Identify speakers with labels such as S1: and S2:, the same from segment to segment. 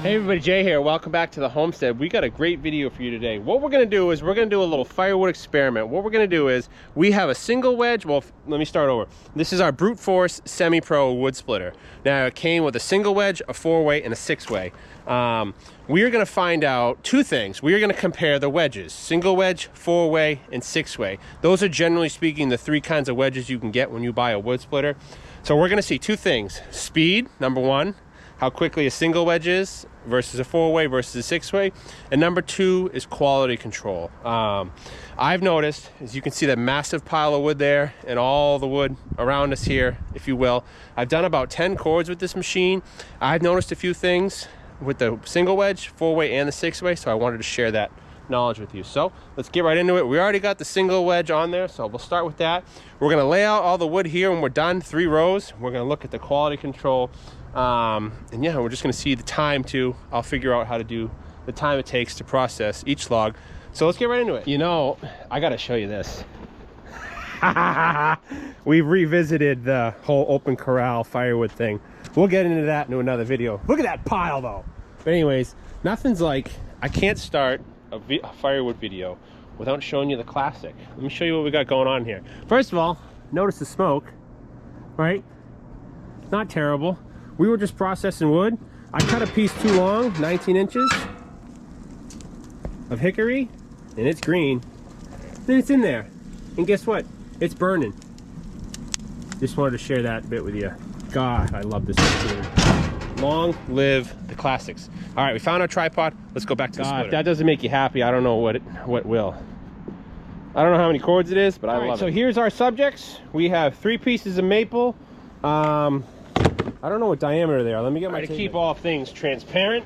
S1: Hey everybody, Jay here. Welcome back to the homestead. We got a great video for you today. What we're going to do is we're going to do a little firewood experiment. What we're going to do is we have a single wedge. Well, let me start over. This is our brute force semi-pro wood splitter. Now it came with a single wedge, a 4-way, and a 6-way. We are going to find out two things. We are going to compare the wedges: single wedge, 4-way, and 6-way. Those are generally speaking the three kinds of wedges you can get when you buy a wood splitter. So we're going to see two things: speed, number one, how quickly a single wedge is versus a 4-way versus a 6-way, and number two is quality control. I've noticed, as you can see, that massive pile of wood there and all the wood around us here, if you will. I've done about 10 cords with this machine. I've noticed a few things with the single wedge, 4-way, and the 6-way, so I wanted to share that knowledge with you. So let's get right into it. We already got the single wedge on there, so we'll start with that. We're going to lay out all the wood here when we're done, 3 rows. We're going to look at the quality control. And yeah, we're just going to see the time too. I'll figure out how to do the time it takes to process each log. So let's get right into it. You know, I got to show you this. We've revisited the whole open corral firewood thing. We'll get into that in another video. Look at that pile though. But anyways, nothing's like, I can't start a firewood video without showing you the classic. Let me show you what we got going on here. First of all, notice the smoke, right? Not terrible. We were just processing wood. I cut a piece too long, 19 inches of hickory, and it's green. Then it's in there. And guess what? It's burning. Just wanted to share that bit with you. God, I love this machine. Long live the classics. All right, we found our tripod. Let's go back to the splitter. If that doesn't make you happy, I don't know what will. I don't know how many cords it is, but I love it. So here's our subjects. We have 3 pieces of maple. I don't know what diameter they are. Let me get my tape. To keep all things transparent,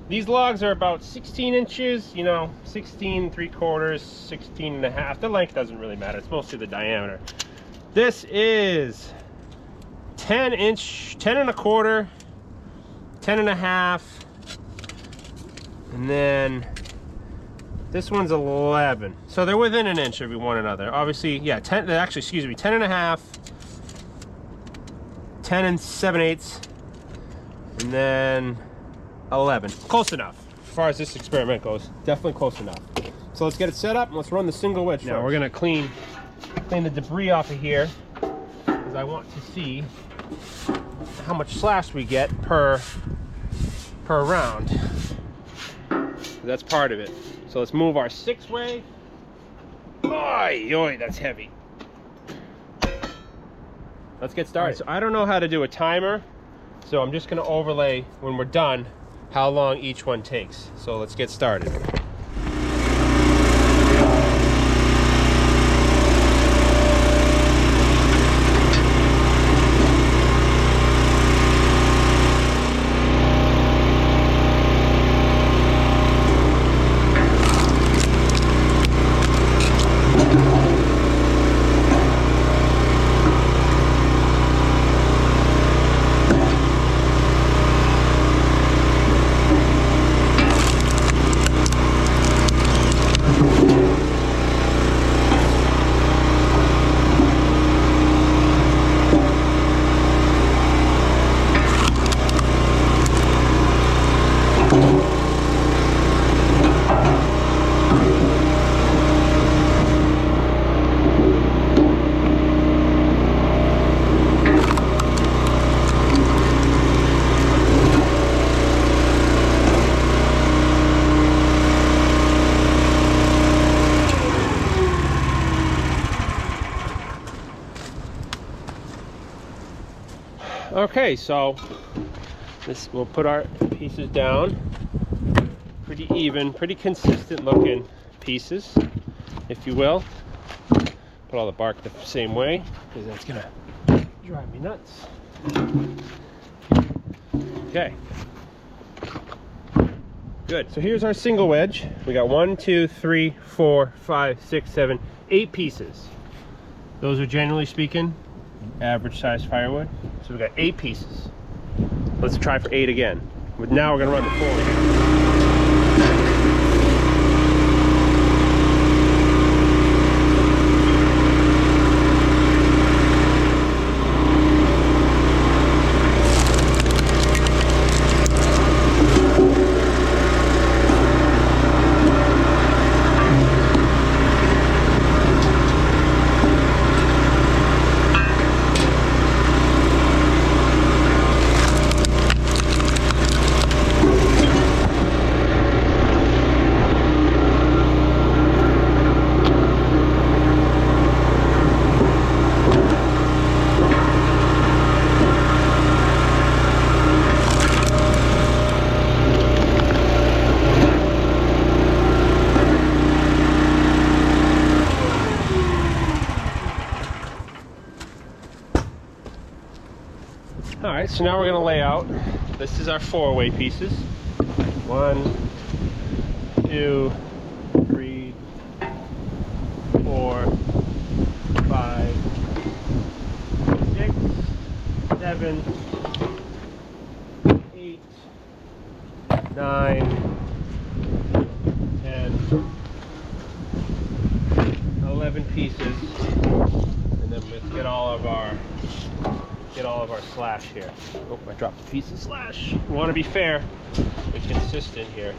S1: these logs are about 16 inches, you know, 16 3/4, 16 and a half. The length doesn't really matter. It's mostly the diameter. This is 10 inch, 10 and a quarter, 10 and a half, and then this one's 11. So they're within an inch of one another. Obviously, yeah, 10, actually, excuse me, 10 and a half, 10 and 7/8, and then 11. Close enough as far as this experiment goes. Definitely close enough. So let's get it set up and let's run the single wedge. Now we're gonna clean the debris off of here, because I want to see how much slash we get per round. That's part of it. So let's move our 6-way. Oy, that's heavy. Let's get started. Right, so I don't know how to do a timer, so I'm just going to overlay when we're done how long each one takes. So let's get started. Okay, so we'll put our pieces down. Pretty even, pretty consistent looking pieces, if you will. Put all the bark the same way, because that's gonna drive me nuts. Okay. Good. So here's our single wedge. We got 1, 2, 3, 4, 5, 6, 7, 8 pieces. Those are, generally speaking, average size firewood. So we got 8 pieces. Let's try for 8 again. But now we're gonna run the 4. so now we're gonna lay out. This is our 4-way pieces. 1, 2, 3, 4, 5, 6, 7, 8, 9, 10, 11 pieces, and then let's get all of our slash here. Oh, I dropped a piece of slash. We want to be fair and consistent here.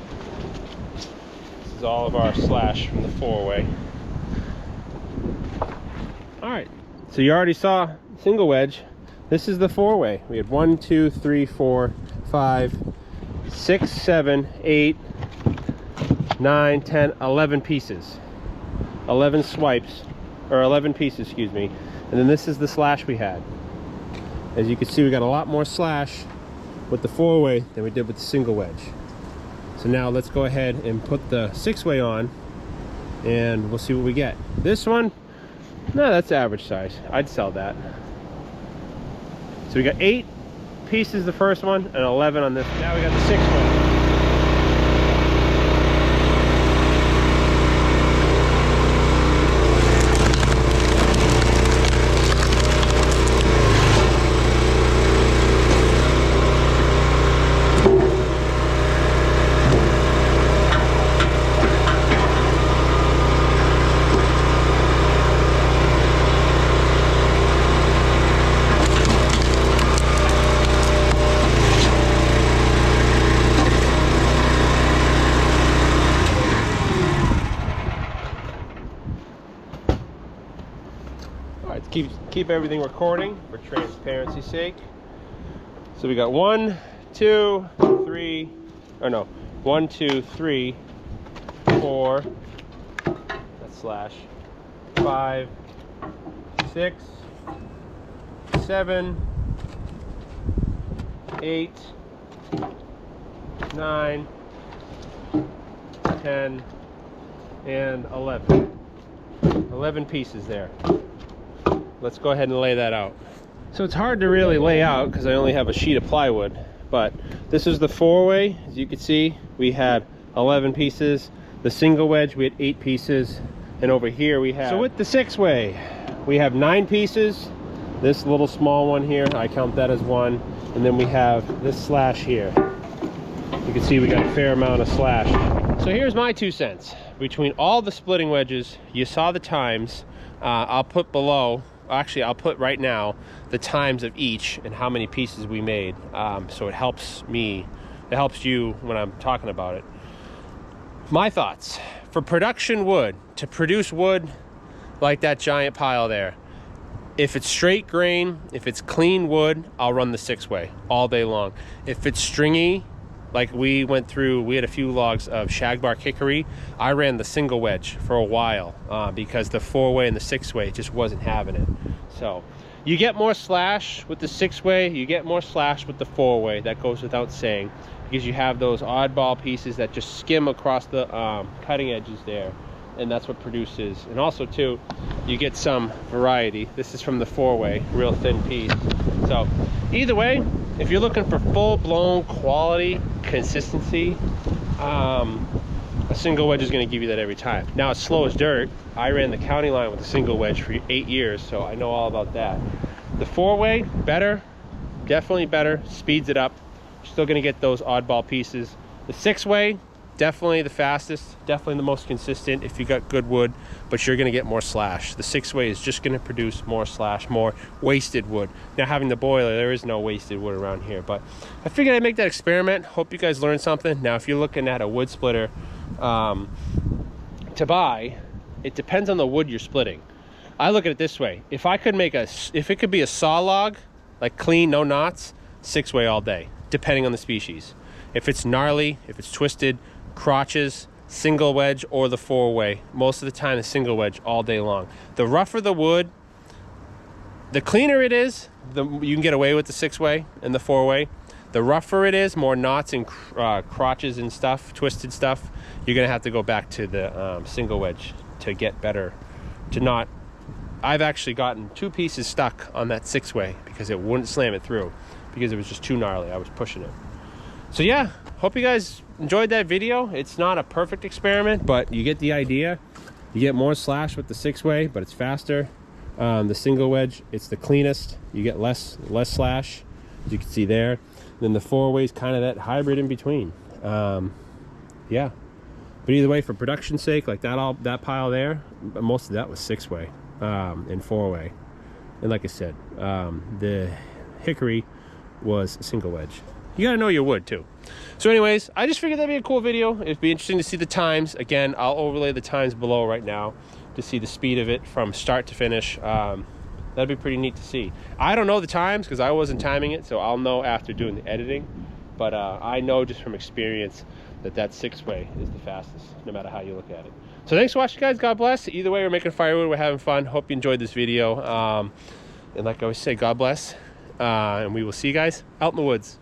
S1: This is all of our slash from the 4-way. All right, so you already saw single wedge. This is the 4-way. We had 1, 2, 3, 4, 5, 6, 7, 8, 9, 10, 11 pieces. 11 swipes, or 11 pieces, excuse me. And then this is the slash we had. As you can see, we got a lot more slash with the 4-way than we did with the single wedge. So now let's go ahead and put the 6-way on, and we'll see what we get. This one, no, that's average size. I'd sell that. So we got 8 pieces the first one, and 11 on this. Now we got the 6-way. Keep everything recording for transparency's sake. So we got 1, 2, 3, or no, 1, 2, 3, 4, that's slash, 5, 6, 7, 8, 9, 10, and 11. 11 pieces there. Let's go ahead and lay that out. So it's hard to really lay out because I only have a sheet of plywood, but this is the 4-way. As you can see, we had 11 pieces. The single wedge, we had 8 pieces. And over here we have, so with the 6-way, we have 9 pieces. This little small one here, I count that as 1. And then we have this slash here. You can see we got a fair amount of slash. So here's my 2 cents. Between all the splitting wedges, you saw the times. I'll put below, actually I'll put right now the times of each and how many pieces we made, so it helps me, it helps you when I'm talking about it. My thoughts for production wood, to produce wood like that giant pile there, if it's straight grain, if it's clean wood, I'll run the 6-way all day long. If it's stringy, like we went through, we had a few logs of shagbark hickory, I ran the single wedge for a while because the 4-way and the 6-way just wasn't having it. So you get more slash with the 6-way, you get more slash with the 4-way. That goes without saying, because you have those oddball pieces that just skim across the cutting edges there, and that's what produces. And also too, you get some variety. This is from the 4-way, real thin piece. So either way, if you're looking for full-blown quality consistency, a single wedge is going to give you that every time. Now it's slow as dirt. I ran the county line with a single wedge for 8 years, so I know all about that. The 4-way, better, definitely better, speeds it up. You're still going to get those oddball pieces. The 6-way, definitely the fastest, definitely the most consistent if you got good wood, but you're going to get more slash. The 6-way is just going to produce more slash, more wasted wood. Now having the boiler, there is no wasted wood around here, but I figured I'd make that experiment. Hope you guys learned something. Now if you're looking at a wood splitter to buy, it depends on the wood you're splitting. I look at it this way: if I could make if it could be a saw log, like clean, no knots, 6-way all day, depending on the species. If it's gnarly, if it's twisted, crotches, single wedge, or the 4-way. Most of the time the single wedge all day long. The rougher the wood, the cleaner it is, you can get away with the 6-way and the 4-way. The rougher it is, more knots and crotches and stuff, twisted stuff, you're gonna have to go back to the single wedge to get better, to not. I've actually gotten 2 pieces stuck on that 6-way because it wouldn't slam it through. because it was just too gnarly. I was pushing it. So yeah, hope you guys enjoyed that video. It's not a perfect experiment, but you get the idea. You get more slash with the 6-way, but it's faster. The single wedge, it's the cleanest. You get less slash, as you can see there. Then the 4-way is kind of that hybrid in between. Yeah, but either way, for production's sake, like that pile there, most of that was 6-way and 4-way. And like I said, the hickory was single wedge. You gotta know your wood too. So anyways, I just figured that'd be a cool video. It'd be interesting to see the times. Again, I'll overlay the times below right now to see the speed of it from start to finish. That'd be pretty neat to see. I don't know the times because I wasn't timing it, so I'll know after doing the editing. But I know just from experience that 6-way is the fastest, no matter how you look at it. So thanks for watching, guys. God bless. Either way, we're making firewood. We're having fun. Hope you enjoyed this video. And like I always say, God bless. And we will see you guys out in the woods.